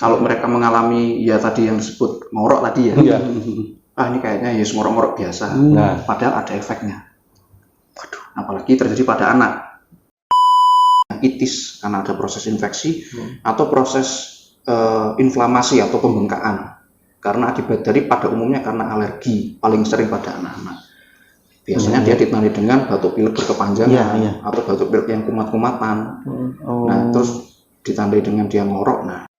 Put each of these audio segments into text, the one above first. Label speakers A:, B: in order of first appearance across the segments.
A: Kalau mereka mengalami ya tadi yang disebut ngorok tadi ya, ini kayaknya ya ngorok-ngorok biasa. Padahal ada efeknya. Waduh, apalagi terjadi pada anak. Itis karena ada proses infeksi atau proses inflamasi atau pembengkakan. Karena akibat dari pada umumnya karena alergi, paling sering pada anak-anak. Biasanya dia ditandai dengan batuk pilek berkepanjangan atau batuk pilek yang kumat-kumatan. Nah, terus ditandai dengan dia ngorok. Nah,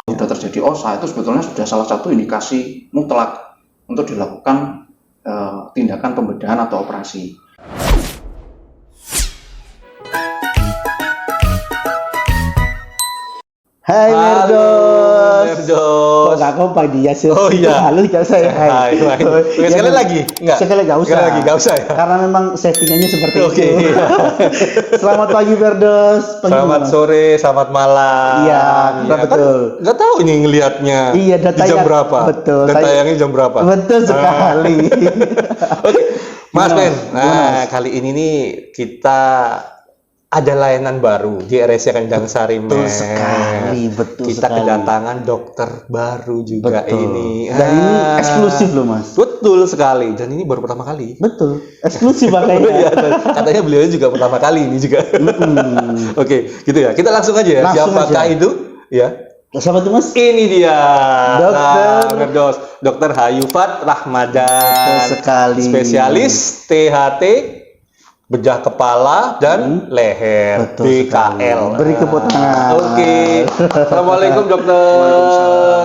A: sudah terjadi OSA itu sebetulnya sudah salah satu indikasi mutlak untuk dilakukan tindakan pembedahan atau operasi.
B: Hai Merdos.
C: Merdos.
B: Kok gak kompak dia sih?
C: Oh iya.
B: Halo, gak usah ya.
C: Hai. Sekali lagi? Enggak.
B: Sekali gak usah.
C: Sekali lagi gak usah ya.
B: Karena memang settingannya seperti
C: Oke.
B: itu. Selamat pagi Merdos.
C: Selamat sore, selamat malam.
B: Iya, betul.
C: Kan nggak tahu ini ngelihatnya.
B: Iya,
C: di jam berapa?
B: Betul.
C: Dan tayangnya jam berapa?
B: Betul sekali.
C: Oke, Mas Ben. Nah, kali ini nih kita ada layanan baru di RSC Kenjang Sari.
B: Betul sekali, betul
C: kita
B: sekali.
C: kedatangan dokter baru juga ini.
B: Dan ini eksklusif loh Mas.
C: Betul sekali. Dan ini baru pertama kali.
B: Betul, eksklusif makanya.
C: Iya, katanya beliau juga pertama kali ini juga. Oke, gitu ya. Kita langsung aja ya.
B: Langsung
C: Siapakah
B: aja.
C: itu? Ya.
B: Siapa tuh Mas?
C: Ini dia.
B: Dokter.
C: Merdos. Dokter Hayufat Rahmadan.
B: Betul sekali.
C: Spesialis THT, bedah kepala dan leher.
B: Betul
C: BKL.
B: sekali. Beri tepuk tangan.
C: Oke. Assalamualaikum dokter.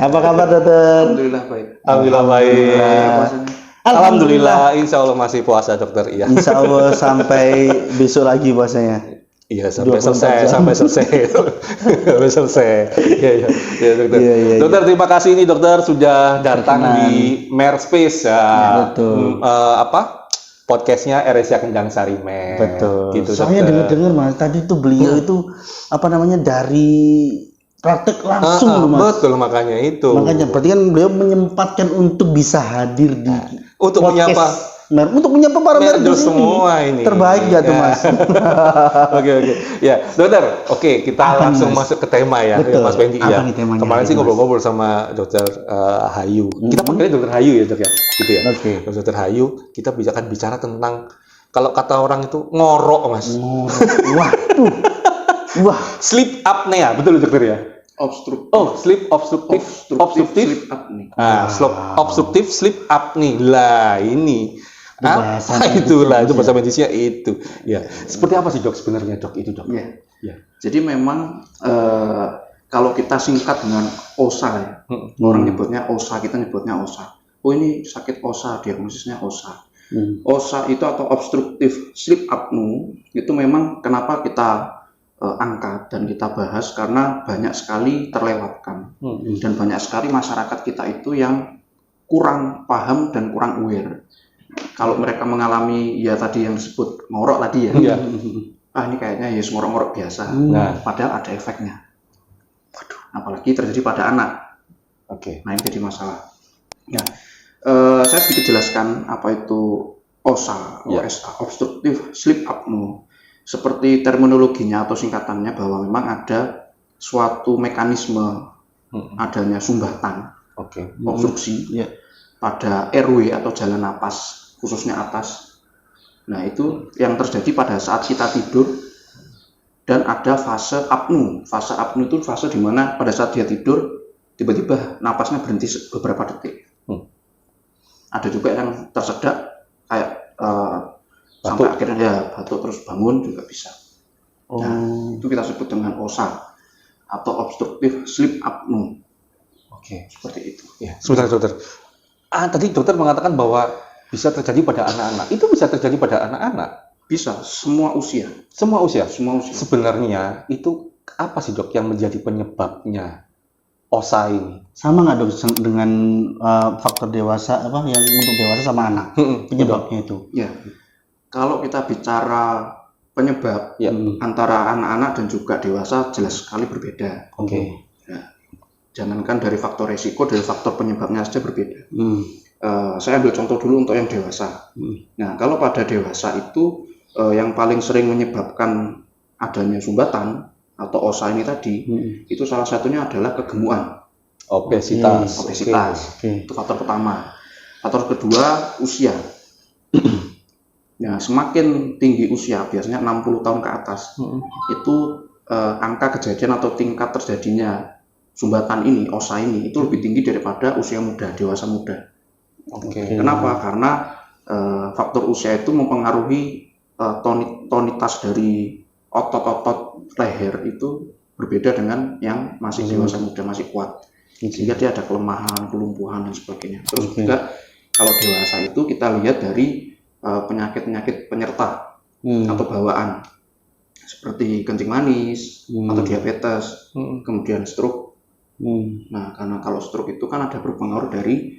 B: Apa kabar dokter?
A: Alhamdulillah baik.
C: Alhamdulillah baik.
B: Alhamdulillah.
C: Alhamdulillah. Insya Allah masih puasa dokter. Iya.
B: Insya Allah sampai besok lagi puasanya.
C: Iya sampai
B: 24
C: selesai,
B: jam.
C: sampai selesai, sampai selesai. Iya dokter.
B: Iya.
C: Dokter terima kasih nih dokter sudah datang di Merspace ya.
B: Betul.
C: Podcastnya RSC Kenjang Sari Mer.
B: Betul.
C: Gitu,
B: Soalnya
C: dokter.
B: dengar Mas, tadi tuh beliau itu dari praktek langsung loh Mas.
C: Betul makanya itu.
B: Makanya berarti kan beliau menyempatkan untuk bisa hadir di
C: Untuk menyapa
B: untuk menyapa para
C: Merdos
B: Merdos
C: semua ini.
B: Terbaik ya tuh Mas.
C: Oke. Ya, dokter. Oke, kita
B: Apa nih,
C: langsung
B: Mas?
C: masuk ke tema ya,
B: Betul.
C: Mas Bendi
B: Apa
C: ya.
B: nih temanya
C: Kemarin
B: hari
C: sih
B: ini,
C: ngobrol-ngobrol sama dokter Hayu. Kita panggilnya dokter Hayu ya, Dok ya. Gitu ya.
B: Oke.
C: Dokter Hayu, kita akan bicara tentang kalau kata orang itu ngorok, Mas.
B: Waduh. Wah,
C: Sleep apnea, betul dokter ya? Sleep obstructive
A: Sleep apnea.
C: obstructive sleep apnea. Lah, ini itulah itu bahasa medisnya itu. Ya. Seperti apa sih, Dok, sebenarnya, Dok? Itu, Dok.
A: Ya. Jadi memang kalau kita singkat dengan OSA ya. Orang nyebutnya OSA, kita nyebutnya OSA. Oh, ini sakit OSA, diagnosisnya OSA. OSA itu atau obstructive sleep apnea itu memang kenapa kita angkat dan kita bahas karena banyak sekali terlewatkan dan banyak sekali masyarakat kita itu yang kurang paham dan kurang aware. Kalau mereka mengalami ya tadi yang disebut ngorok tadi ya, ini kayaknya ya ngorok-ngorok biasa. Padahal ada efeknya. Waduh, apalagi terjadi pada anak.
C: Oke.
A: Nah, ini jadi masalah. Ya, saya sedikit jelaskan apa itu OSA, obstructive sleep apnea. Seperti terminologinya atau singkatannya bahwa memang ada suatu mekanisme adanya sumbatan, obstruksi pada airway atau jalan napas, khususnya atas. Nah, itu yang terjadi pada saat kita tidur dan ada fase apnea. Fase apnea itu fase di mana pada saat dia tidur tiba-tiba napasnya berhenti beberapa detik. Ada juga yang tersedak kayak sampai akhirnya ya batuk terus bangun juga bisa. Nah, itu kita sebut dengan OSA atau obstructive sleep apnea.
C: Oke.
A: Seperti itu.
C: Ya, sebentar, dokter. Tadi dokter mengatakan bahwa bisa terjadi pada anak-anak. Itu bisa terjadi pada anak-anak?
A: Bisa, semua usia.
C: Semua usia?
A: Semua usia.
C: Sebenarnya itu apa sih, Dok, yang menjadi penyebabnya OSA ini?
B: sama nggak dok dengan faktor dewasa yang untuk dewasa sama anak penyebabnya itu?
A: Ya. Kalau kita bicara penyebab antara anak-anak dan juga dewasa jelas sekali berbeda.
C: Oke.
A: Ya. Jangankan dari faktor resiko, dari faktor penyebabnya saja berbeda. Saya ambil contoh dulu untuk yang dewasa. Nah, kalau pada dewasa itu yang paling sering menyebabkan adanya sumbatan atau OSA ini tadi, itu salah satunya adalah kegemukan,
C: Obesitas.
A: obesitas.
B: Oke.
A: Itu faktor pertama. Faktor kedua, usia. Nah, semakin tinggi usia, biasanya 60 tahun ke atas, itu angka kejadian atau tingkat terjadinya sumbatan ini, OSA ini, itu lebih tinggi daripada usia muda, dewasa muda.
C: Oke.
A: Kenapa? Karena faktor usia itu mempengaruhi tonitas dari otot-otot leher itu berbeda dengan yang masih dewasa muda, masih kuat. Sehingga dia ada kelemahan, kelumpuhan, dan sebagainya. Terus juga kalau dewasa itu kita lihat dari penyakit-penyakit penyerta atau bawaan seperti kencing manis atau diabetes, kemudian stroke. Nah, karena kalau stroke itu kan ada berpengaruh dari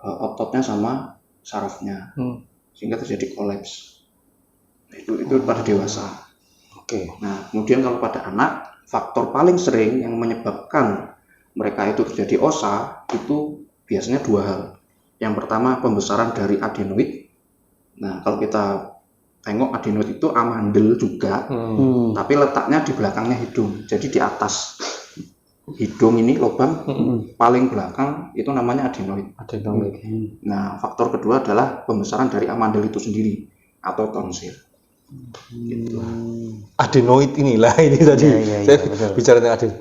A: ototnya sama sarafnya, sehingga terjadi kolaps. Nah, itu pada dewasa.
C: Oke.
A: Nah, kemudian kalau pada anak, faktor paling sering yang menyebabkan mereka itu terjadi OSA itu biasanya dua hal. Yang pertama, pembesaran dari adenoid. Nah, kalau kita tengok adenoid itu amandel juga, tapi letaknya di belakangnya hidung. Jadi di atas hidung ini lubang paling belakang itu namanya adenoid. Nah, faktor kedua adalah pembesaran dari amandel itu sendiri atau tonsil. Gitu.
C: Adenoid inilah ini tadi. Saya
B: betul.
C: bicara tentang adenoid.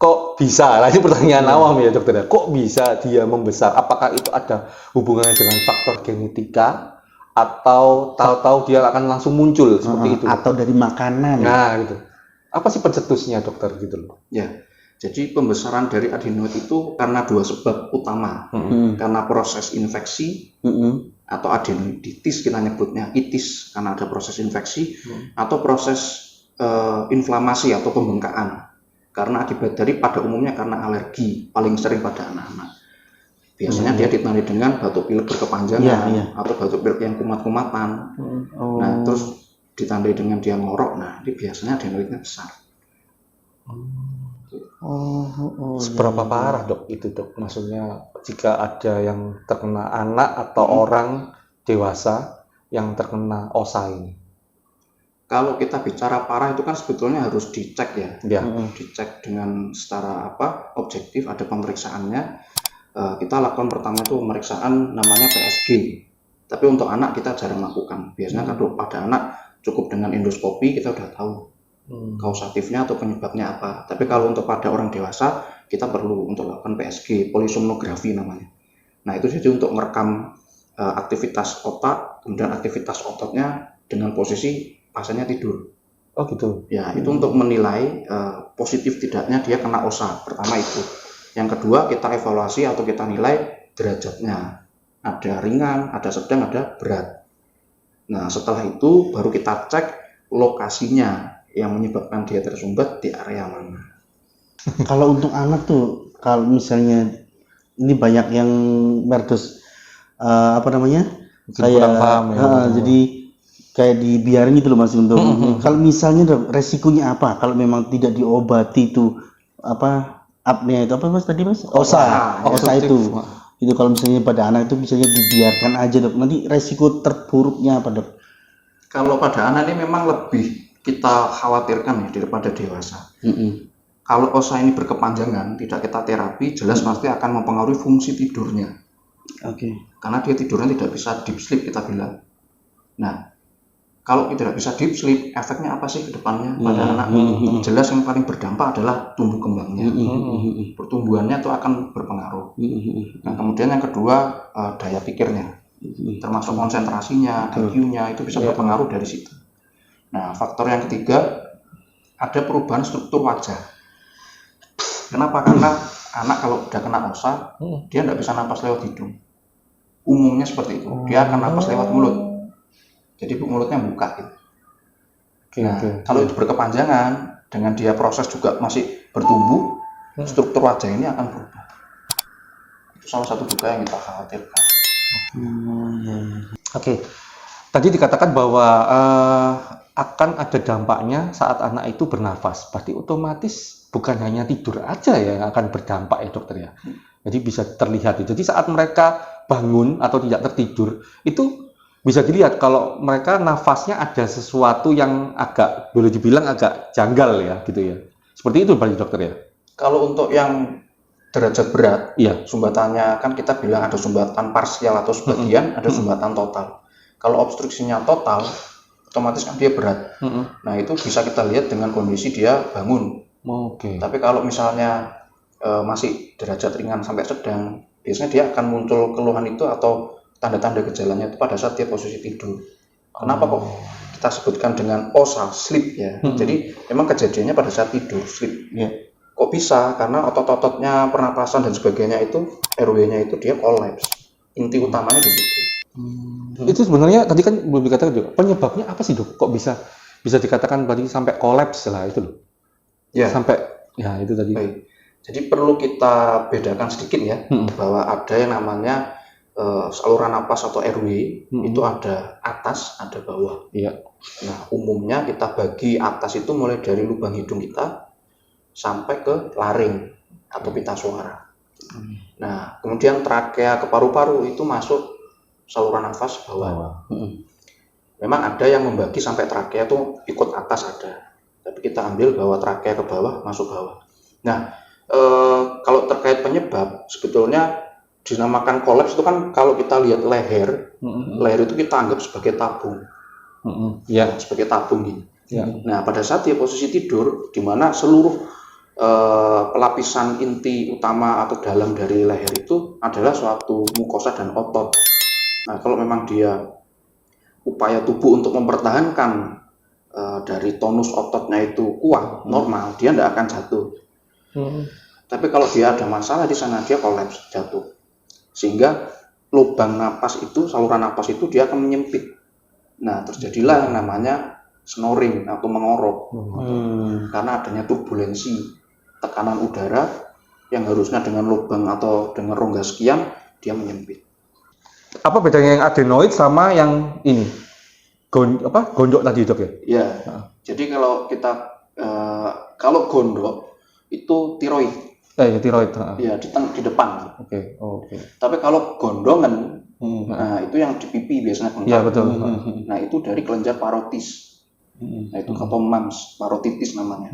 C: Kok bisa? Nah, ini pertanyaan awam ya dokter. Kok bisa dia membesar? Apakah itu ada hubungannya dengan faktor genetika atau tahu-tahu dia akan langsung muncul seperti itu?
B: Atau dari makanan?
C: Nah, gitu. Apa sih pencetusnya dokter gitu loh?
A: Ya, jadi pembesaran dari adenoid itu karena dua sebab utama. Karena proses infeksi atau adenoiditis kita nyebutnya, itis karena ada proses infeksi, atau proses inflamasi atau pembengkakan. Karena akibat dari pada umumnya karena alergi, paling sering pada anak-anak. Biasanya dia ditandai dengan batuk pilek berkepanjangan atau batuk pilek yang kumat-kumatan. Nah, terus ditandai dengan dia ngorok, nah ini biasanya adenoidnya besar.
C: Seberapa parah dok itu dok? Maksudnya jika ada yang terkena anak atau orang dewasa yang terkena OSA ini?
A: Kalau kita bicara parah itu kan sebetulnya harus dicek ya. Dicek dengan secara objektif, ada pemeriksaannya. Kita lakukan pertama itu pemeriksaan namanya PSG. Tapi untuk anak kita jarang lakukan. Biasanya kalau pada anak cukup dengan endoskopi kita udah tahu kausatifnya atau penyebabnya apa. Tapi kalau untuk pada orang dewasa kita perlu untuk lakukan PSG, polisomnografi namanya. Nah, itu jadi untuk merekam aktivitas otak, kemudian aktivitas ototnya dengan posisi pasiennya tidur.
C: Oh gitu.
A: Ya, itu untuk menilai positif tidaknya dia kena OSA. Pertama itu. Yang kedua, kita evaluasi atau kita nilai derajatnya. Ada ringan, ada sedang, ada berat. Nah, setelah itu baru kita cek lokasinya yang menyebabkan dia tersumbat di area mana.
B: Kalau untuk anak tuh, kalau misalnya ini banyak yang berdus
C: kurang paham ya.
B: Jadi kayak dibiarin gitu loh Mas untuk kalau misalnya resikonya apa kalau memang tidak diobati itu apnea itu apa Mas tadi Mas? OSA itu kalau misalnya pada anak itu misalnya dibiarkan aja dok, nanti resiko terburuknya apa dok?
A: Kalau pada anak ini memang lebih kita khawatirkan ya daripada dewasa. Kalau OSA ini berkepanjangan, tidak kita terapi, jelas pasti akan mempengaruhi fungsi tidurnya. Karena dia tidurnya tidak bisa deep sleep kita bilang. Nah, kalau tidak bisa deep sleep, efeknya apa sih ke depannya pada anak? Jelas yang paling berdampak adalah tumbuh kembangnya. Pertumbuhannya itu akan berpengaruh. Nah, kemudian yang kedua, daya pikirnya. Termasuk konsentrasinya, IQ-nya, itu bisa berpengaruh dari situ. Nah, faktor yang ketiga, ada perubahan struktur wajah. Kenapa? Karena anak kalau udah kena OSA, dia tidak bisa napas lewat hidung. Umumnya seperti itu. Dia akan napas lewat mulut. Jadi mulutnya buka gitu. Kalau itu berkepanjangan, dengan dia proses juga masih bertumbuh, struktur wajah ini akan berubah. Itu salah satu juga yang kita khawatirkan.
C: Tadi dikatakan bahwa akan ada dampaknya saat anak itu bernafas. Berarti otomatis bukan hanya tidur aja yang akan berdampak ya dokter ya. Jadi bisa terlihat. Jadi saat mereka bangun atau tidak tertidur, itu bisa dilihat kalau mereka nafasnya ada sesuatu yang agak boleh dibilang agak janggal ya gitu ya. Seperti itu Pak Dokter ya.
A: Kalau untuk yang derajat berat,
C: Iya.
A: sumbatannya kan kita bilang ada sumbatan parsial atau sebagian, ada sumbatan total. Kalau obstruksinya total, otomatis kan dia berat. Nah itu bisa kita lihat dengan kondisi dia bangun.
C: Oke.
A: Tapi kalau misalnya masih derajat ringan sampai sedang, biasanya dia akan muncul keluhan itu atau tanda-tanda gejalanya itu pada saat dia posisi tidur. Kenapa kok kita sebutkan dengan OSA, sleep ya? Jadi memang kejadiannya pada saat tidur, sleep. Kok bisa? Karena otot-ototnya, pernapasan dan sebagainya itu, RW-nya itu dia kolaps. Inti utamanya di situ.
C: Itu sebenarnya tadi kan belum dikatakan juga penyebabnya apa sih Dok? Kok bisa dikatakan tadi sampai kolaps lah itu loh.
A: Ya.
C: Sampai ya itu tadi.
A: Baik. Jadi perlu kita bedakan sedikit ya, bahwa ada yang namanya saluran napas atau RW, itu ada atas, ada bawah.
C: Iya.
A: Nah, umumnya kita bagi atas itu mulai dari lubang hidung kita sampai ke laring atau pita suara. Nah, kemudian trakea ke paru-paru itu masuk saluran nafas bawah. Memang ada yang membagi sampai trakea itu ikut atas ada, tapi kita ambil bahwa trakea ke bawah masuk bawah. Nah, kalau terkait penyebab sebetulnya dinamakan kolaps itu kan kalau kita lihat leher, leher itu kita anggap sebagai tabung,
C: Ya.
A: sebagai tabung gini.
C: Ya.
A: Nah, pada saat dia posisi tidur, di mana seluruh pelapisan inti utama atau dalam dari leher itu adalah suatu mukosa dan otot. Nah, kalau memang dia upaya tubuh untuk mempertahankan dari tonus ototnya itu kuat, normal, dia tidak akan jatuh. Tapi kalau dia ada masalah di sana, dia kolaps, jatuh. Sehingga lubang napas itu, saluran napas itu dia akan menyempit. Nah, terjadilah yang namanya snoring atau mengorok. Karena adanya turbulensi tekanan udara yang harusnya dengan lubang atau dengan rongga sekian, dia menyempit.
C: Apa bedanya yang adenoid sama yang ini? Gondok tadi Dok ya?
A: Ya. Jadi kalau kita kalau gondok itu tiroid.
C: Tiroid.
A: Ya, di depan.
C: Oke.
A: Tapi kalau gondongan, nah itu yang di pipi biasanya bengkak.
C: Iya betul.
A: Nah itu dari kelenjar parotis. Nah itu atau mams, parotitis namanya.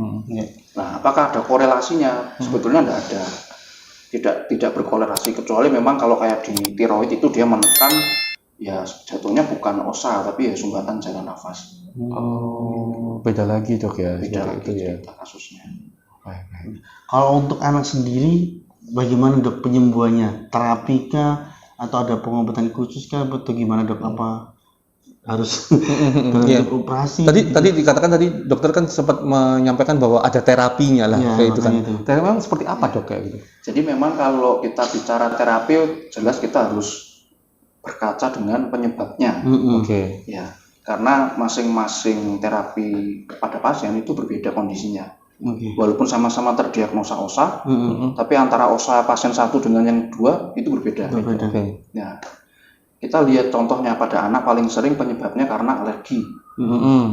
A: Nah apakah ada korelasinya? Sebetulnya tidak ada. Tidak berkorelasi, kecuali memang kalau kayak di tiroid itu dia menekan, ya jatuhnya bukan osa tapi ya sumbatan jalan nafas.
C: Beda lagi Dok ya.
A: Beda lagi
C: itu ya.
A: kasusnya.
B: Kalau untuk anak sendiri, bagaimana Dok penyembuhannya? Terapi kah? Atau ada pengobatan khusus kah? Atau gimana Dok? Apa harus operasi?
C: Tadi dikatakan tadi dokter kan sempat menyampaikan bahwa ada terapinya lah kayak itu kan. Terapi memang seperti apa Dok kayak gitu?
A: Jadi memang kalau kita bicara terapi, jelas kita harus berkaca dengan penyebabnya.
C: Oke.
A: Ya, karena masing-masing terapi pada pasien itu berbeda kondisinya. Walaupun sama-sama terdiagnosa OSA, tapi antara OSA pasien satu dengan yang dua itu berbeda. Ya, kita lihat contohnya pada anak paling sering penyebabnya karena alergi.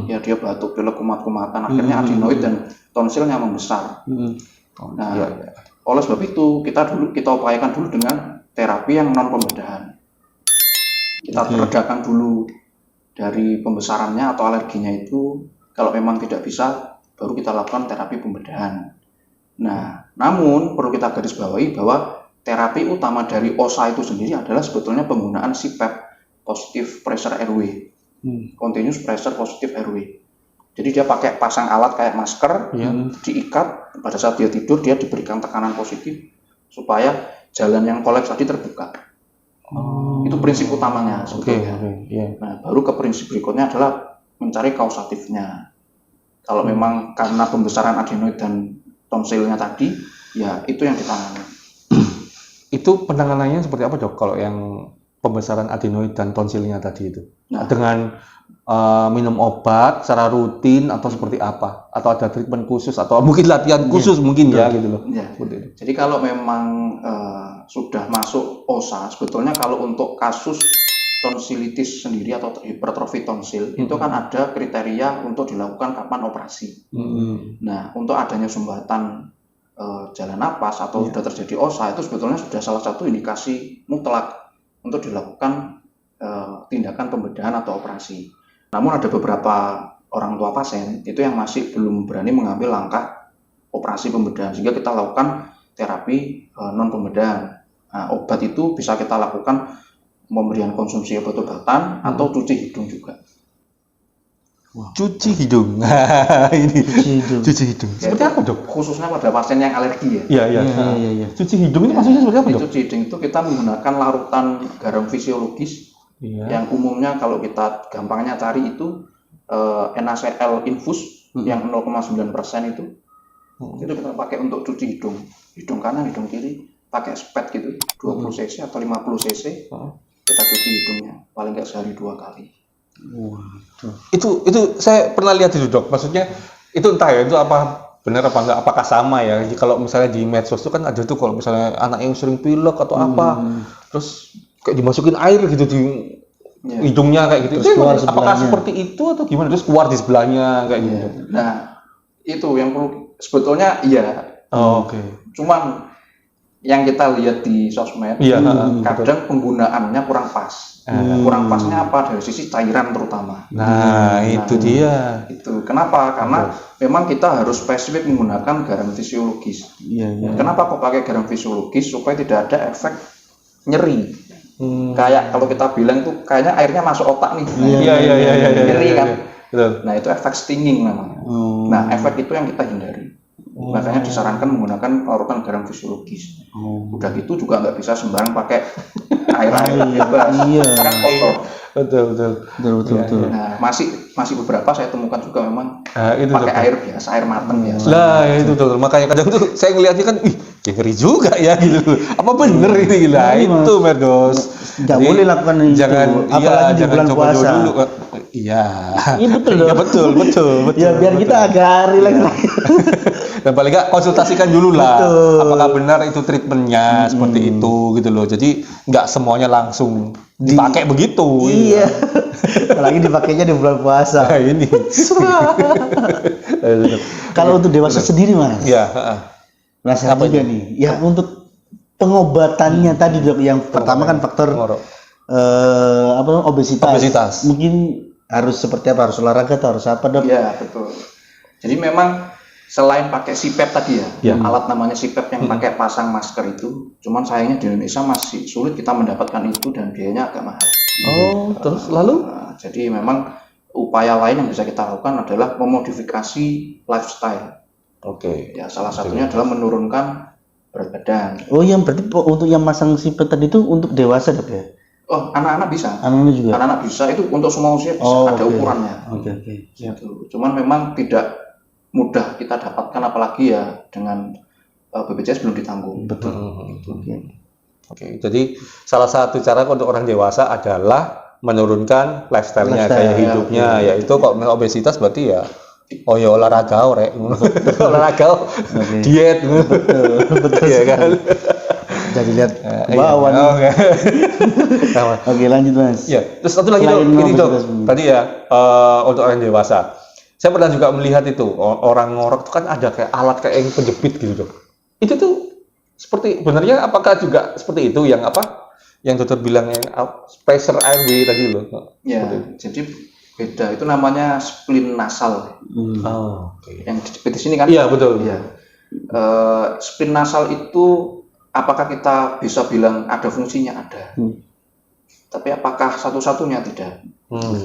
A: Ya dia batuk, pilek, kumat-kumatan, akhirnya adenoid dan tonsilnya membesar. Nah, oleh sebab itu kita upayakan dulu dengan terapi yang non pembedahan. Kita redakan dulu dari pembesarannya atau alerginya itu. Kalau memang tidak bisa, baru kita lakukan terapi pembedahan. Nah, namun perlu kita garis bawahi bahwa terapi utama dari OSA itu sendiri adalah sebetulnya penggunaan CPAP, positive pressure airway, continuous pressure positive airway. Jadi dia pakai pasang alat kayak masker, diikat, pada saat dia tidur dia diberikan tekanan positif supaya jalan yang kolaps tadi terbuka. Itu prinsip utamanya sebetulnya. Nah, baru ke prinsip berikutnya adalah mencari kausatifnya. Kalau memang karena pembesaran adenoid dan tonsilnya tadi, ya itu yang ditangani.
C: Itu penanganannya seperti apa Dok? Kalau yang pembesaran adenoid dan tonsilnya tadi itu, dengan minum obat secara rutin atau seperti apa? Atau ada treatment khusus atau mungkin latihan khusus mungkin ya gitu loh?
A: Ya. Jadi kalau memang sudah masuk OSA, sebetulnya kalau untuk kasus tonsilitis sendiri atau hipertrofi tonsil itu kan ada kriteria untuk dilakukan kapan operasi. Nah, untuk adanya sumbatan jalan napas atau sudah terjadi OSA itu sebetulnya sudah salah satu indikasi mutlak untuk dilakukan tindakan pembedahan atau operasi. Namun ada beberapa orang tua pasien itu yang masih belum berani mengambil langkah operasi pembedahan, sehingga kita lakukan terapi non pembedahan. Nah, obat itu bisa kita lakukan pemberian konsumsi obat-obatan atau cuci hidung juga.
C: Cuci hidung. Ini cuci hidung. Seperti apa, Dok?
A: Khususnya pada pasien yang alergi ya.
B: Iya.
C: Cuci hidung ini maksudnya seperti apa, Dok?
A: Cuci hidung itu kita menggunakan larutan garam fisiologis yang umumnya kalau kita gampangnya cari itu NaCl infus yang 0,9% itu kita pakai untuk cuci hidung kanan, hidung kiri, pakai spet gitu 20 cc atau 50 cc kita cuci hidungnya paling nggak sehari 2 kali.
C: Itu saya pernah lihat itu, Dok. Maksudnya itu entah ya itu apa benar apa enggak, apakah sama ya? Kalau misalnya di medsos itu kan ada tuh kalau misalnya anak yang sering pilek atau apa, terus kayak dimasukin air gitu di hidungnya kayak gitu. Terus
B: keluar
C: apakah
B: sebelahnya.
C: seperti itu atau gimana? Terus keluar di sebelahnya kayak gitu.
A: Nah itu yang perlu sebetulnya iya.
C: Oke.
A: Cuman yang kita lihat di sosmed kadang penggunaannya kurang pas. Kurang pasnya apa dari sisi cairan terutama.
C: Nah, itu dia.
A: Itu kenapa? Karena memang kita harus spesifik menggunakan garam fisiologis. Kenapa kok pakai garam fisiologis? Supaya tidak ada efek nyeri. Kayak kalau kita bilang tuh kayaknya airnya masuk otak nih.
C: Iya.
A: Nyeri kan.
C: Betul.
A: Nah itu efek stinging namanya. Nah efek itu yang kita hindari. Makanya disarankan menggunakan larutan garam fisiologis. Udah gitu juga nggak bisa sembarang pakai air bebas, kan kotor.
C: Betul.
A: Nah masih beberapa saya temukan juga memang
C: itu
A: pakai air biasa, air mateng biasa.
C: Lah itu tuh makanya kadang tuh saya ngelihatnya kan, ngeri juga ya gitu. Apa bener ini gila itu Merdos.
B: Nggak boleh lakukan itu.
C: Jangan,
B: apalagi di bulan
C: coba
B: puasa.
C: dulu. Iya.
B: Iya betul dong.
C: betul.
B: Ya biar kita agak relax.
C: Dan paling nggak konsultasikan dulu lah,
B: Betul.
C: apakah benar itu treatmentnya seperti itu gitu loh. Jadi nggak semuanya langsung dipakai begitu.
B: Iya. Apalagi dipakainya di bulan puasa.
C: Nah, ini.
B: Kalau untuk dewasa sendiri Mas,
C: Iya.
B: rasa juga nih. Ya untuk pengobatannya tadi Dok, yang pertama kan faktor obesitas. Mungkin harus seperti apa? Harus olahraga atau harus apa Dok?
A: Iya betul. Jadi memang selain pakai CPAP tadi ya, alat namanya CPAP yang pakai pasang masker itu, cuman sayangnya di Indonesia masih sulit kita mendapatkan itu dan biayanya agak mahal.
C: Terus lalu?
A: Jadi memang upaya lain yang bisa kita lakukan adalah memodifikasi lifestyle.
C: Oke.
A: Ya salah satunya adalah menurunkan berat badan.
B: Oh yang berarti untuk yang masang sipet tadi itu untuk dewasa Dok ya?
A: Oh anak-anak bisa.
B: Anak-anak juga?
A: Anak-anak bisa, itu untuk semua usia bisa, ada ukurannya.
B: Oke.
A: Gitu. Cuman memang tidak mudah kita dapatkan apalagi ya dengan BPJS belum ditanggung.
B: Betul.
C: Oke. Jadi salah satu cara untuk orang dewasa adalah menurunkan lifestyle-nya, gaya hidupnya, yaitu kalau obesitas berarti ya olahraga rek. Olahraga diet. Betul ya kan.
B: Jadi lihat bawah nih. Oke lanjut Mas.
C: Ya, terus satu lagi Dok, ini Dok. Tadi ya untuk orang dewasa. Saya pernah juga melihat itu orang ngorok itu kan ada kayak alat kayak yang penjepit gitu Dok. Itu tuh seperti benarnya apakah juga seperti itu yang apa? Yang dokter bilang yang spacer airway tadi loh.
A: Ya, jadi beda. Itu namanya spleen nasal. Yang dijepit di sini kan?
C: Iya betul.
A: Iya. Spleen nasal itu apakah kita bisa bilang ada fungsinya? Ada. Tapi apakah satu-satunya? Tidak.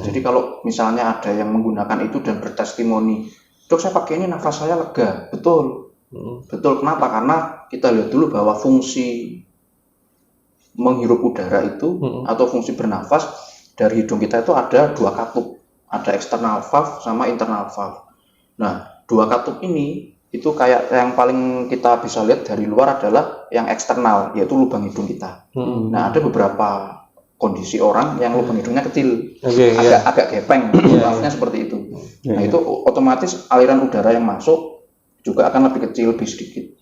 A: Jadi kalau misalnya ada yang menggunakan itu dan bertestimoni, Dok saya pakai ini nafas saya lega. Betul. Betul. Kenapa? Karena kita lihat dulu bahwa fungsi menghirup udara itu atau fungsi bernafas dari hidung kita itu ada 2 katup. Ada external valve sama internal valve. Nah, 2 katup ini itu kayak yang paling kita bisa lihat dari luar adalah yang eksternal, yaitu lubang hidung kita. Nah, ada beberapa kondisi orang yang lubang hidungnya kecil, agak gepeng, valve-nya seperti itu. Nah, itu otomatis aliran udara yang masuk juga akan lebih kecil, lebih sedikit.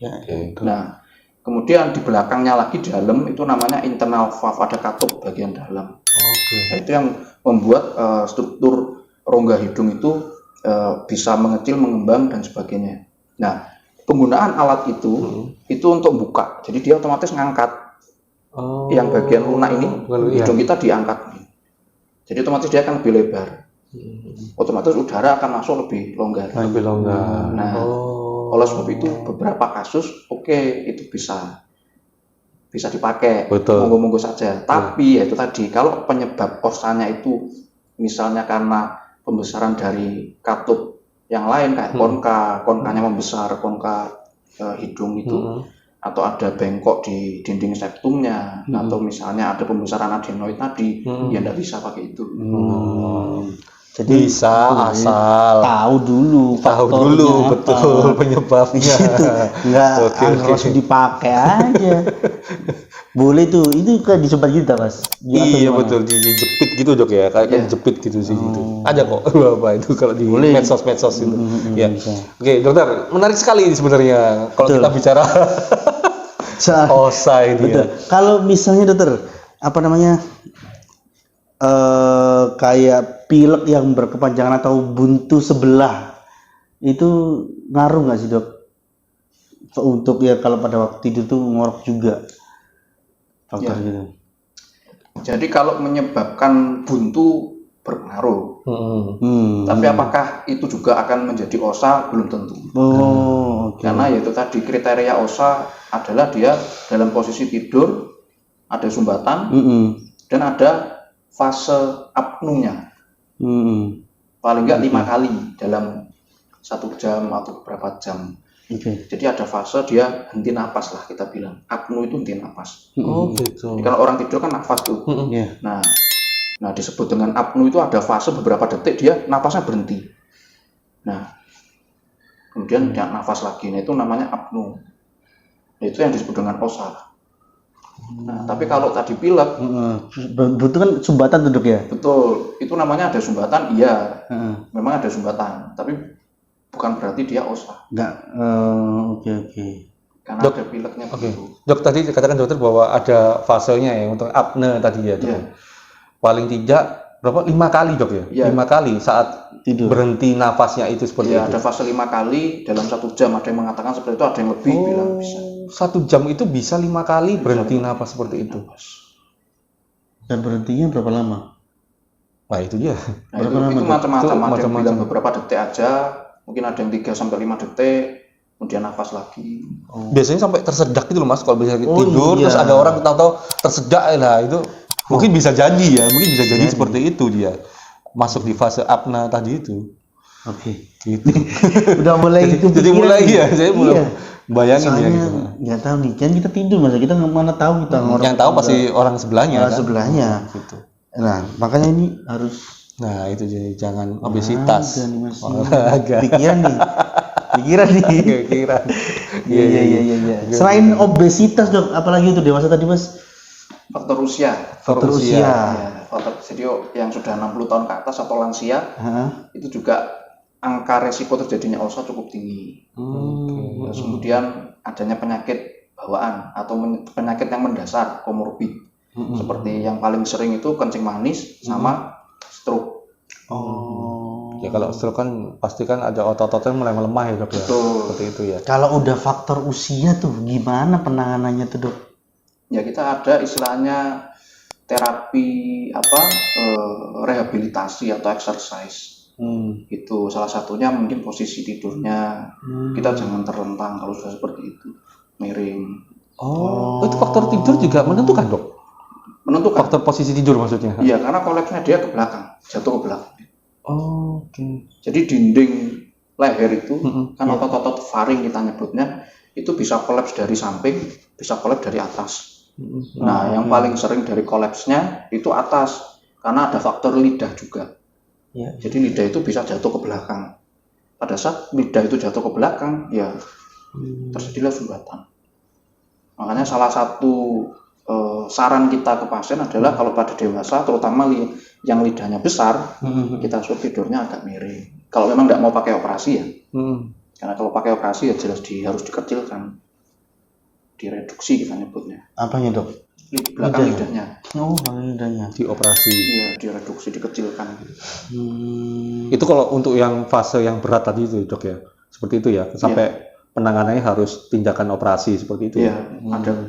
A: Nah, kemudian di belakangnya lagi dalam itu namanya internal valve, ada katup bagian dalam. Nah, itu yang membuat struktur rongga hidung itu bisa mengecil, mengembang dan sebagainya. Nah, penggunaan alat itu untuk buka. Jadi dia otomatis ngangkat yang bagian lunak ini, hidung kita diangkat. Jadi otomatis dia akan lebih lebar. Otomatis udara akan masuk lebih longgar.
C: Lebih longgar.
A: Nah, oleh sebab itu beberapa kasus itu bisa dipakai,
C: Betul.
A: monggo-monggo saja. Tapi ya itu tadi, kalau penyebab osanya itu misalnya karena pembesaran dari katup yang lain kayak konkanya membesar, konka hidung itu, atau ada bengkok di dinding septumnya, atau misalnya ada pembesaran adenoid tadi, ya nggak bisa pakai itu.
B: Jadi
C: Bisa asal
B: tahu dulu faktornya
C: betul penyebabnya.
B: Itu nggak
C: Oke.
B: langsung dipakai aja. Boleh tuh, itu kan disempat kita mas.
C: Iya betul, dijepit gitu Dok ya, kayak dijepit gitu sih gitu. Ada kok apa itu kalau di medsos itu. Ya. Oke dokter, menarik sekali ini sebenarnya kalau kita bicara OSA ini.
B: Betul. Kalau misalnya dokter, apa namanya, kayak pilek yang berkepanjangan atau buntu sebelah, itu ngaruh nggak sih dok? Untuk ya kalau pada waktu tidur tuh ngorok juga faktor gitu.
A: Jadi kalau menyebabkan buntu berpengaruh. Tapi apakah itu juga akan menjadi OSA? Belum tentu. Karena yaitu tadi kriteria OSA adalah dia dalam posisi tidur, ada sumbatan, dan ada fase apnunya. Paling nggak 5 kali dalam 1 jam atau beberapa jam. Jadi ada fase dia henti napas lah kita bilang. Apnu itu henti napas.
C: Oh gitu.
A: Jadi kalau orang tidur kan nafas tuh. Nah disebut dengan apnu itu ada fase beberapa detik dia napasnya berhenti. Nah kemudian dia nafas lagi. Nah itu namanya apnu. Nah, itu yang disebut dengan OSA. Nah tapi kalau tadi pilek,
B: betul kan sumbatan tuh dok ya?
A: betul. Itu namanya ada sumbatan. Iya. Memang ada sumbatan. Tapi bukan berarti dia OSA.
B: Enggak. Oke.
A: Karena
C: Dok,
A: ada pileknya begitu.
C: Dok tadi katakan dokter bahwa ada fasenya ya untuk apne tadi ya dok. Paling tidak berapa? 5 kali dok ya?
A: Iya.
C: 5 kali saat
B: Tidur.
C: berhenti nafasnya itu seperti
A: Ya
C: itu.
A: ada fase 5 kali dalam 1 jam. Ada yang mengatakan seperti itu, ada yang lebih bilang bisa.
C: 1 jam itu bisa 5 kali berhenti nafas seperti itu.
B: Dan berhentinya berapa lama?
C: Wah itu dia.
A: Nah, itu macam-macam. Ada yang bilang beberapa detik aja, mungkin ada yang 3 sampai 5 detik, kemudian nafas lagi.
C: Biasanya sampai tersedak gitu loh mas, kalau bisa tidur terus ada orang tahu-tahu tersedak lah itu mungkin bisa jadi ya, mungkin bisa jadi seperti itu dia masuk di fase apna tadi itu.
B: Oke.
C: Gitu.
B: Udah mulai
C: Jadi mulai ya, saya mulai bayangin ya gitu.
B: Nggak tahu nih, kan kita tidur mas, kita mana tahu kita ngorok.
C: Yang tahu pasti orang sebelahnya kan.
B: Sebelahnya.
C: Gitu.
B: Nah makanya ini harus.
C: Nah itu jadi jangan obesitas.
B: Olahraga. Pikiran nih.
C: Pikiran.
B: Iya. Selain obesitas dok, apalagi itu dewasa tadi mas?
A: Faktor usia. Ya, faktor jadi yang sudah 60 tahun ke atas atau lansia, itu juga angka resiko terjadinya OSA cukup tinggi. Terus kemudian adanya penyakit bawaan atau penyakit yang mendasar, komorbid. Seperti yang paling sering itu kencing manis sama stroke.
C: Ya kalau stroke kan pasti kan ada otot-ototnya mulai melemah ya dok ya.
A: Betul.
C: Seperti itu ya.
B: Kalau udah faktor usia tuh gimana penanganannya tuh dok?
A: Ya kita ada istilahnya terapi rehabilitasi atau exercise. Itu salah satunya mungkin posisi tidurnya. Kita jangan terlentang kalau sudah seperti itu, miring.
C: Itu faktor tidur juga menentukan dok.
A: Menentukan.
C: Faktor posisi tidur maksudnya.
A: Iya, karena kolapsnya dia ke belakang, jatuh ke belakang.
C: Oke.
A: Jadi dinding leher itu kan otot-otot faring kita nyebutnya itu bisa kolaps dari samping, bisa kolaps dari atas. Nah, yang paling sering dari kolapsnya itu atas karena ada faktor lidah juga. Jadi lidah itu bisa jatuh ke belakang. Pada saat lidah itu jatuh ke belakang, ya terjadilah sumbatan. Makanya salah satu saran kita ke pasien adalah kalau pada dewasa, terutama yang lidahnya besar, kita suruh tidurnya agak miring. Kalau memang nggak mau pakai operasi ya, karena kalau pakai operasi ya jelas harus dikecilkan, direduksi kita nyebutnya.
B: Apanya dok?
A: Belakang lidahnya.
B: Belakang lidahnya.
C: Dioperasi.
A: Iya, direduksi, dikecilkan.
C: Itu kalau untuk yang fase yang berat tadi itu dok ya, seperti itu ya, sampai penanganannya harus tindakan operasi seperti itu.
A: Iya,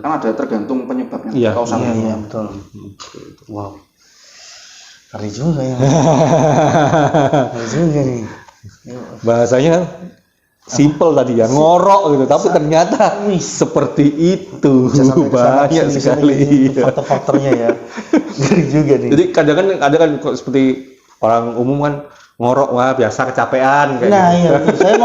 A: ada tergantung penyebabnya.
B: Iya, betul. Wow. Ngeri juga ya. Ngeri juga nih.
C: Bahasanya simple tadi ya, ngorok gitu, tapi ternyata seperti itu.
B: Bisa sampai ke sana,
C: Banyak
B: sini,
C: sekali.
B: sini, faktor-faktornya ya. Ngeri juga nih.
C: Jadi kadang kan ada kan kok seperti orang umum kan ngorok, wah biasa kecapean kayak
B: Nah,
C: gitu.
B: iya betul. Saya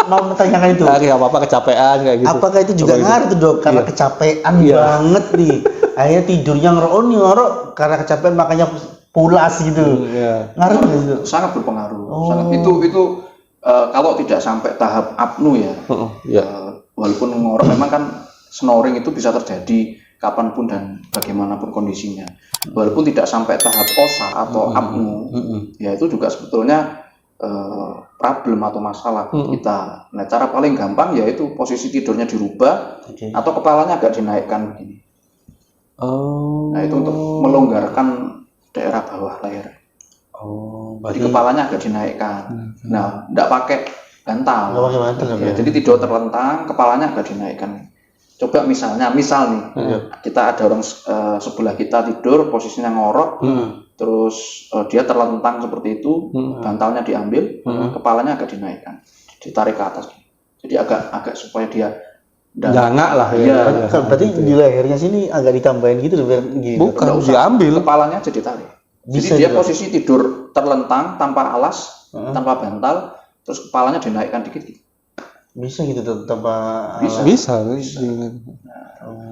B: mau bertanyakan itu.
C: Nah, kayak apa-apa kecapean kayak gitu.
B: Apakah itu juga
C: Apa gitu?
B: ngaruh tuh dok? Karena
C: Iya.
B: kecapean
C: Iya.
B: banget nih. Akhirnya tidurnya ngorok karena kecapean makanya pulas gitu.
C: Iya.
B: Ngaruh nggak itu?
A: Sangat berpengaruh.
B: Oh.
A: Sangat itu kalau tidak sampai tahap apnu ya.
C: Iya.
A: Walaupun ngorok memang kan snoring itu bisa terjadi kapanpun dan bagaimanapun kondisinya. Walaupun tidak sampai tahap osa atau apnu, ya itu juga sebetulnya problem atau masalah kita. Nah, cara paling gampang yaitu posisi tidurnya dirubah
B: Oke.
A: atau kepalanya agak dinaikkan begini.
C: Oh.
A: Nah, itu untuk melonggarkan daerah bawah leher.
B: Oh,
A: Jadi kepalanya agak dinaikkan. Nah, tidak pakai bantal.
B: nggak pakai bantal
A: Ya, jadi tidur terlentang, kepalanya agak dinaikkan. Coba misal nih, kita ada orang sebelah kita tidur, posisinya ngorok, terus dia terlentang seperti itu, bantalnya diambil, kepalanya agak dinaikkan, ditarik ke atas. Jadi agak supaya dia
C: Jangak lah ya.
A: Iya.
B: Kan berarti di lehernya sini agak ditambahin gitu biar gini.
C: Bukan,
A: Nggak usah.
C: diambil.
A: Kepalanya aja ditarik.
B: Bisa
A: Jadi dia
B: juga.
A: posisi tidur terlentang, tanpa alas, tanpa bantal, terus kepalanya dinaikkan dikit.
B: Bisa gitu tuh tanpa
C: Bisa.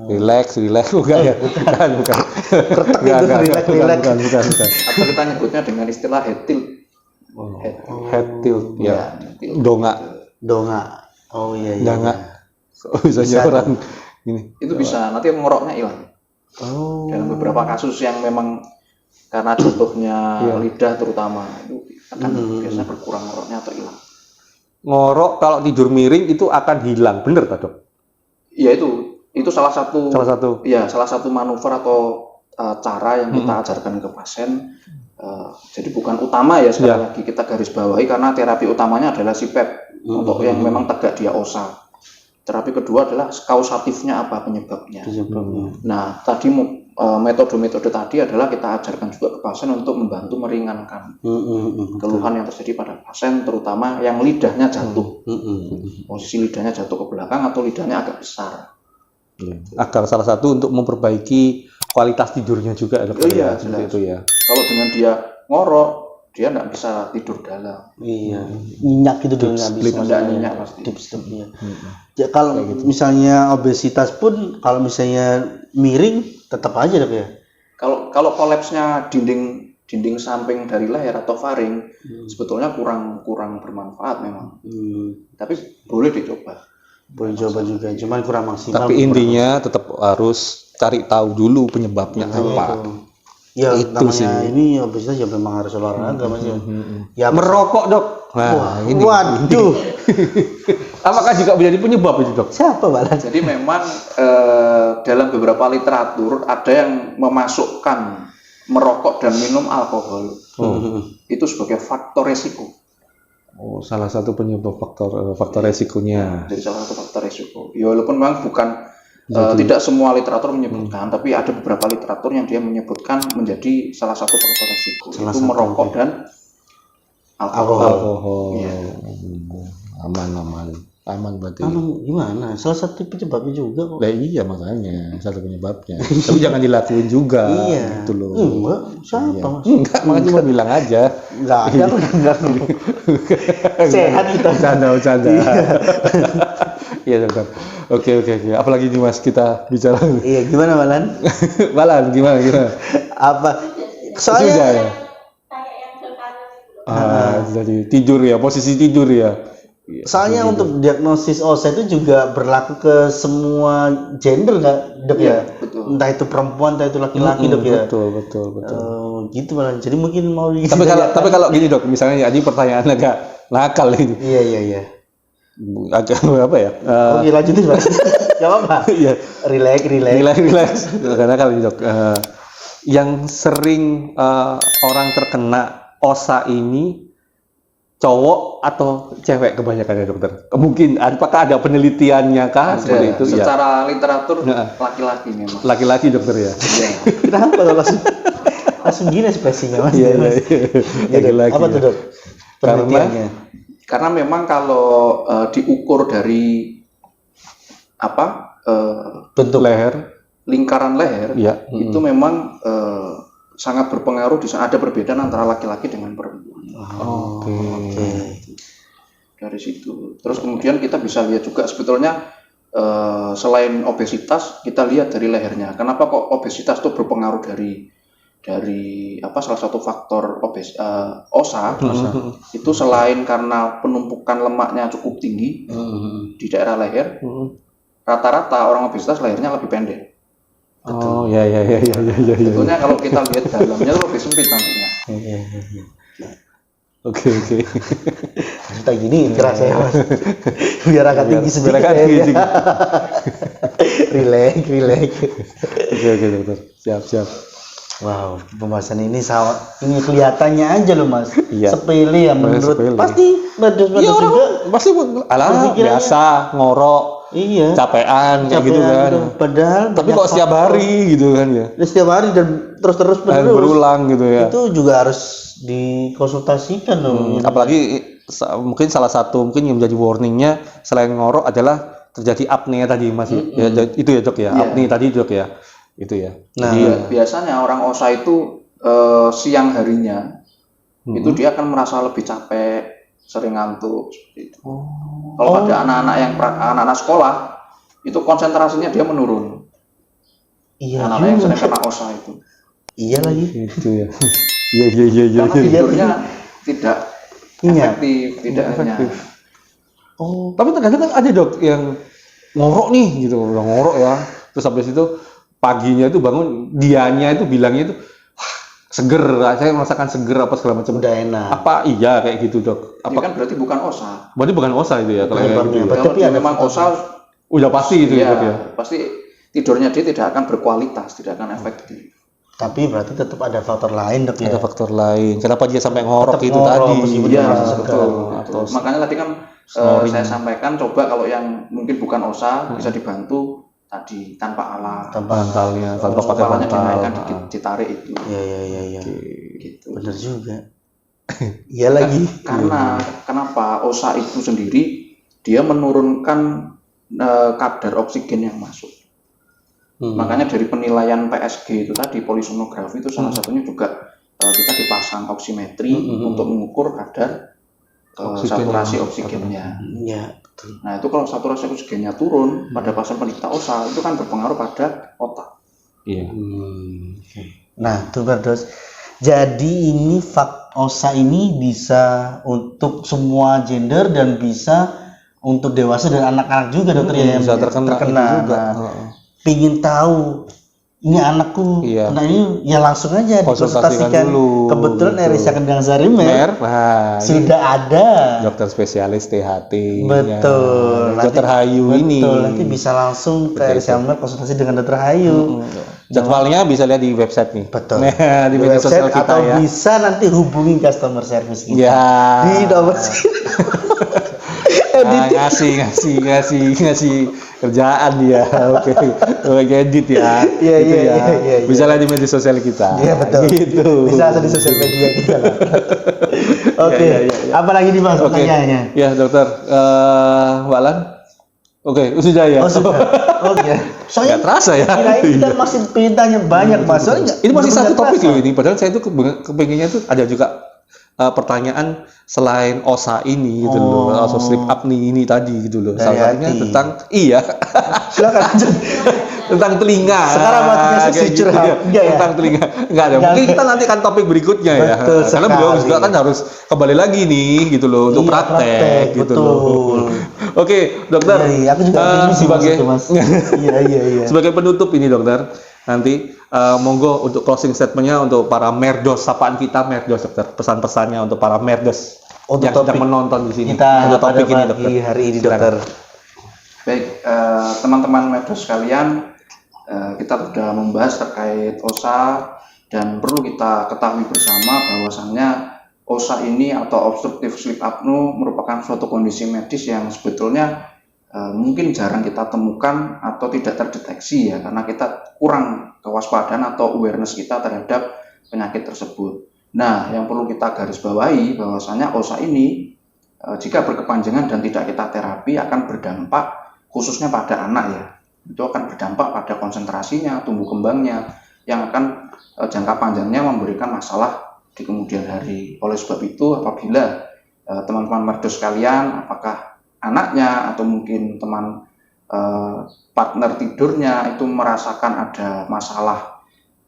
C: Relax bukan ya? Bukan.
B: Kretek
C: Enggak,
B: gitu, relax.
C: bukan.
A: Atau kita nyebutnya dengan istilah head tilt.
C: Head tilt, ya.
A: Head tilt.
B: dongak. Oh iya iya.
C: Jangan. Bisa orang ini.
A: Itu bisa, nanti ngoroknya hilang.
C: Oh.
A: Dalam beberapa kasus yang memang karena jatuhnya lidah terutama itu akan biasanya berkurang ngoroknya atau hilang.
C: Ngorok kalau tidur miring itu akan hilang, bener tak dok?
A: Iya itu salah satu salah satu manuver atau cara yang kita ajarkan ke pasien. Jadi bukan utama ya sekali lagi kita garis bawahi karena terapi utamanya adalah CPAP untuk yang memang tegak dia osa. Terapi kedua adalah kausatifnya apa penyebabnya. Nah tadi metode-metode tadi adalah kita ajarkan juga ke pasien untuk membantu meringankan keluhan yang terjadi pada pasien, terutama yang lidahnya jatuh, posisi lidahnya jatuh ke belakang atau lidahnya agak besar.
C: Agar salah satu untuk memperbaiki kualitas tidurnya juga dokter.
A: Iya,
C: seperti
A: jelas.
C: itu ya.
A: Kalau dengan dia ngorok, dia nggak bisa tidur dalam.
B: Iya. Nyenyak gitu dong nggak bisa.
A: Nggak nyenyak pasti.
B: Tips-tipsnya. Ya kalau misalnya obesitas pun kalau misalnya miring tetap aja dok ya.
A: Kalau kolapsnya dinding samping dari leher atau faring, sebetulnya kurang bermanfaat memang. Tapi boleh dicoba.
B: Boleh coba juga, cuman kurang maksimal.
C: Tapi intinya tetap harus cari tahu dulu penyebabnya apa.
B: Ya
C: Itu
B: namanya
C: sih.
B: ini obesitas ya memang harus olahraga mas ya. Ya
C: Merokok dok. Nah, ini.
B: waduh.
C: Apakah juga menjadi penyebab itu dok?
B: Siapa malah?
A: Jadi memang dalam beberapa literatur ada yang memasukkan merokok dan minum alkohol itu sebagai faktor resiko.
C: Oh, salah satu penyebab faktor resikonya.
A: Jadi salah satu faktor resiko. Ya walaupun memang bukan tidak semua literatur menyebutkan, tapi ada beberapa literatur yang dia menyebutkan menjadi salah satu faktor resiko, yaitu merokok dan alkohol. Iya.
C: Aman berarti.
B: Emang gimana? Salah satu penyebabnya juga kok.
C: Lah iya makanya satu penyebabnya. Tapi jangan dilakuin juga.
B: Iya.
C: Gitu loh.
B: Enggak, siapa mas?
C: Enggak, makanya cuma bilang aja.
B: Enggak ada, enggak. Sehat kita.
C: Bercanda. Iya dokter. Oke. Apalagi nih mas kita bicara.
B: Iya, gimana Malan?
C: Malan gimana?
B: Apa?
C: Sudah
B: Soalnya
C: ya. Jadi tidur ya, posisi tidur ya.
B: Soalnya untuk diagnosis OSA itu juga berlaku ke semua gender nggak dok ya?
A: Betul.
B: Entah itu perempuan, entah itu laki-laki dok ya?
C: Betul.
B: Gitu malah. Jadi mungkin mau
C: Tapi kalau gini dok, misalnya ini pertanyaan agak nakal ini.
B: Iya.
C: Agak apa ya?
B: Oke lanjutin mas. Gak apa-apa.
C: Iya.
B: Relax.
C: Karena kali dok, yang sering orang terkena OSA ini cowok atau cewek kebanyakan ya dokter? Mungkin apakah ada penelitiannya kah seperti itu?
A: Secara literatur laki-laki memang.
C: Laki-laki dokter ya.
A: Iya.
B: Kenapa kalau Langsung gini ekspresinya Mas.
C: Iya, iya,
B: Mas.
C: iya. Lagi-lagi.
B: Apa tuh, Dok?
C: Karena-
B: Penelitiannya.
A: Karena memang kalau diukur dari
B: Bentuk
C: leher.
A: lingkaran leher,
C: Iya.
A: itu memang sangat berpengaruh di sana, ada perbedaan antara laki-laki dengan perempuan.
C: Oke.
A: Dari situ. Terus kemudian kita bisa lihat juga sebetulnya selain obesitas, kita lihat dari lehernya. Kenapa kok obesitas itu berpengaruh dari salah satu faktor osa. Itu selain karena penumpukan lemaknya cukup tinggi di daerah leher, rata-rata orang obesitas lehernya lebih pendek.
C: Oh, ya.
A: Sebetulnya kalau kita lihat dalamnya itu lebih sempit nantinya.
B: Iya.
C: Oke.
B: Kita gini kerasa ya Mas. Biar agak tinggi sedikit.
C: Biar agak
B: ya.
C: tinggi sedikit.
B: Relax.
C: Oke, dokter. Siap.
B: Wow, pembahasan ini ini kelihatannya aja loh Mas.
C: Iya.
B: Sepele ya menurut.
C: Sepele.
B: Pasti medis-medis
C: Iya,
B: juga.
C: pasti
B: Berpikirannya-
C: biasa ngorok,
B: Iya.
C: capean kayak gitu kan.
B: Padahal
C: Tapi
B: banyak
C: kok setiap
B: faktor.
C: hari gitu kan ya.
B: Setiap hari dan terus
C: Dan
B: menerus.
C: berulang gitu ya.
B: Itu juga harus dikonsultasikan loh.
C: Apalagi mungkin salah satu yang menjadi warningnya selain ngorok adalah terjadi apnea tadi Mas. Ya, itu ya Dok ya.
A: Iya.
C: Apnea tadi Dok ya. Itu ya.
B: Nah,
C: Jadi
A: Biasanya orang osa itu siang harinya itu dia akan merasa lebih capek, sering ngantuk seperti itu. Kalau pada anak-anak sekolah itu konsentrasinya dia menurun.
B: iya
A: Anak-anak yang
B: juga.
A: sering kena osa itu.
B: Iya lagi.
C: itu ya. Iya.
A: Karena tidurnya tidak
B: Iya.
A: efektif, tidak hanya.
B: Oh,
C: Tapi terkadang kan ada Dok yang ngorok nih gitu, udah ngorok ya. Terus habis itu paginya itu bangun, dianya itu bilangnya itu "Wah, seger, saya merasakan seger apa segala macam.
B: udah enak.
C: Apa iya kayak gitu Dok?
A: Ini kan berarti bukan osa.
C: Berarti bukan osa itu ya kalau kayak gitu.
B: Penyebabnya.
C: Ya?
A: Kalau
B: Tapi
A: dia
B: ada
A: memang
B: faktor.
A: osa,
C: Udah pasti itu ya
A: ya
C: Dok ya.
A: pasti tidurnya dia tidak akan berkualitas, tidak akan efektif.
B: Tapi berarti tetap ada faktor lain Dok ya.
C: Ada faktor lain. Kenapa dia sampai ngorok
B: Tetap
C: itu
B: ngorok,
C: tadi?
B: meskipun
A: Iya,
B: merasa
A: betul,
B: segar.
A: betul. Makanya tadi kan
C: snoring.
A: saya sampaikan coba kalau yang mungkin bukan osa bisa dibantu tadi tanpa alat.
C: Bantalnya tanpa
A: Terus
C: pakai
A: kepalanya
C: bantal.
A: dinaikkan ditarik itu.
B: Iya.
A: Gitu.
B: Bener juga. Iya lagi.
A: Karena kenapa osa itu sendiri dia menurunkan kadar oksigen yang masuk. Makanya dari penilaian PSG itu tadi polisonografi itu salah satunya juga kita dipasang oksimetri untuk mengukur kadar saturasi oksigennya.
B: Iya, betul.
A: Nah itu kalau saturasi oksigennya turun pada pasien penderita osa itu kan berpengaruh pada otak.
C: Iya.
B: Nah, tuh Bardos. Jadi ini osa ini bisa untuk semua gender dan bisa untuk dewasa dan anak-anak juga dokter ya yang
C: Bisa terkena itu juga.
B: Nah, pingin tahu ini anakku
C: Iya.
B: nah ini ya langsung aja
C: Konsultasikan
B: dikonsultasikan.
C: dulu,
B: Kebetulan
C: gitu.
B: Erisa Kendang Sari
C: Nah, ini
B: sudah ada.
C: dokter spesialis THT.
B: Betul.
C: Ya. Dokter Hayu ini.
B: Betul. Nanti bisa langsung ke Erisa Mer konsultasi dengan dokter Hayu.
C: Jadwalnya bisa lihat di website nih.
B: Betul.
C: Nah, di media sosial kita
B: atau
C: ya.
B: bisa nanti hubungi customer service kita.
C: Ya.
B: Di nomor
C: ngasih kerjaan dia. Oke. Edit ya.
B: Iya,
C: Gitu
B: iya,
C: ya.
B: iya.
C: Bisa lihat di media sosial kita.
B: Iya betul.
C: Gitu.
B: Bisa ada di sosial media kita. Oke.
C: Iya, iya.
B: Apa lagi nih Mas
C: Oke.
B: pertanyaannya?
C: Ya, dokter. Mbak Lan. Oke, sudah ya.
B: Oh sudah. Oke. Soalnya
C: Nggak terasa ya.
B: kirain kita masih perintahnya banyak Mas. Soalnya nggak-
C: Ini masih satu
B: benar-benar
C: topik
B: terasa.
C: loh ini. Padahal saya itu kepengennya tuh ada juga pertanyaan selain osa ini gitu loh, atau sleep apnea ini tadi gitu loh.
B: Dari
C: Salah satunya
B: hati.
C: tentang
B: Silakan lanjut.
C: tentang telinga.
B: Sekarang waktunya
C: Kayak
B: sesi
C: gitu
B: curhat.
C: ya.
B: Enggak ya?
C: Tentang telinga. Enggak ada.
B: Enggak.
C: Mungkin kita nanti kan topik berikutnya ya.
B: Betul
C: Karena beliau
B: sekali.
C: juga kan harus kembali lagi nih gitu loh untuk
B: Iya,
C: praktek gitu
B: betul.
C: loh. Oke, dokter.
B: Iya, iya. Aku juga bingung sih
C: sebagai
B: maksudnya, Mas. Iya.
C: sebagai penutup ini dokter, nanti monggo untuk closing statementnya untuk para merdos, sapaan kita merdos dokter, pesan-pesannya untuk para merdos
B: Untuk
C: yang sedang
B: topik
C: menonton di sini
B: kita
C: untuk
B: pada
C: topik ini
B: pagi
C: dokter.
B: hari ini
C: Silakan.
B: dokter.
A: Baik, teman-teman medsos sekalian, kita sudah membahas terkait OSA dan perlu kita ketahui bersama bahwasannya OSA ini atau obstructive sleep apnea merupakan suatu kondisi medis yang sebetulnya mungkin jarang kita temukan atau tidak terdeteksi ya karena kita kurang kewaspadaan atau awareness kita terhadap penyakit tersebut. Nah, yang perlu kita garis bawahi bahwasanya OSA ini jika berkepanjangan dan tidak kita terapi akan berdampak khususnya pada anak ya. Itu akan berdampak pada konsentrasinya, tumbuh kembangnya yang akan jangka panjangnya memberikan masalah di kemudian hari. Oleh sebab itu apabila teman-teman merdos sekalian, apakah anaknya atau mungkin teman partner tidurnya itu merasakan ada masalah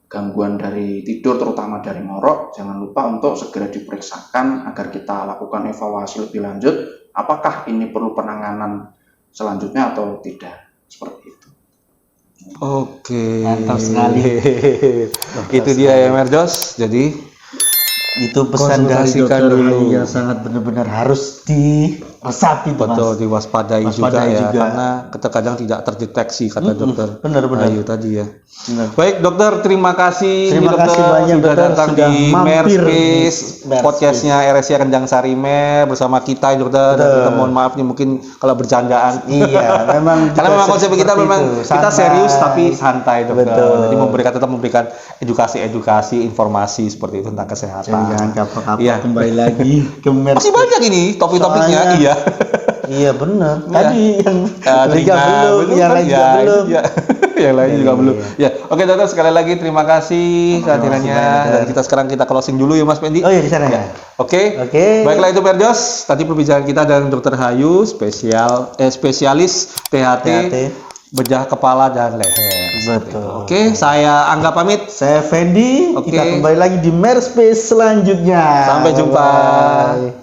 A: gangguan dari tidur terutama dari ngorok, jangan lupa untuk segera diperiksakan agar kita lakukan evaluasi lebih lanjut apakah ini perlu penanganan selanjutnya atau tidak, seperti itu.
C: Oke.
B: Mantap sekali.
C: Itu dia ya Merdos. Jadi
B: itu pesan dari
C: konsultasikan
B: dokter
C: dulu.
B: yang sangat benar-benar harus diresapi tuh,
C: betul
B: Mas.
C: diwaspadai juga ya, karena kadang tidak terdeteksi kata dokter
B: benar-benar.
C: Ayu tadi ya.
B: Benar.
C: Baik dokter, terima kasih
B: Terima
C: dokter
B: kasih banyak,
C: sudah
B: dokter,
C: datang
B: sudah
C: di
B: mampir
C: Merspace
B: di Merspace.
C: podcastnya RSI Renjang Sarimer bersama kita dokter. Dan kita mohon maaf nih mungkin kalau bercandaan.
B: Iya, memang
C: Karena memang konsep kita
B: seperti
C: memang
B: itu,
C: kita
B: santai.
C: serius tapi santai dokter.
B: Betul.
C: Jadi tetap memberikan edukasi, informasi seperti itu tentang kesehatan.
B: Jangan kapok-kapok
C: Iya.
B: kembali lagi ke
C: Masih banyak ini topik-topiknya,
B: Soalnya-
C: iya.
B: Iya benar.
C: Iya.
B: Tadi yang
C: Telinga,
B: belum,
C: betul
B: yang
C: kan?
B: lain
C: Ya,
B: juga belum.
C: iya. Yang lain juga
B: Iya.
C: belum. Ya, oke dokter sekali lagi terima kasih kehadirannya.
B: kasih banyak,
C: Dan kita sekarang kita closing dulu ya Mas Pendi.
B: Oh iya di sana ya.
C: Oke.
B: Oke.
C: Baiklah itu Perdos. Tadi perbincangan kita dengan Dokter Hayu, spesialis THT, bedah kepala dan leher.
B: Betul.
C: Oke, saya Angga pamit.
B: Saya Fendi.
C: Oke.
B: Kita kembali lagi di Merspace selanjutnya.
C: Sampai jumpa.
B: Bye-bye.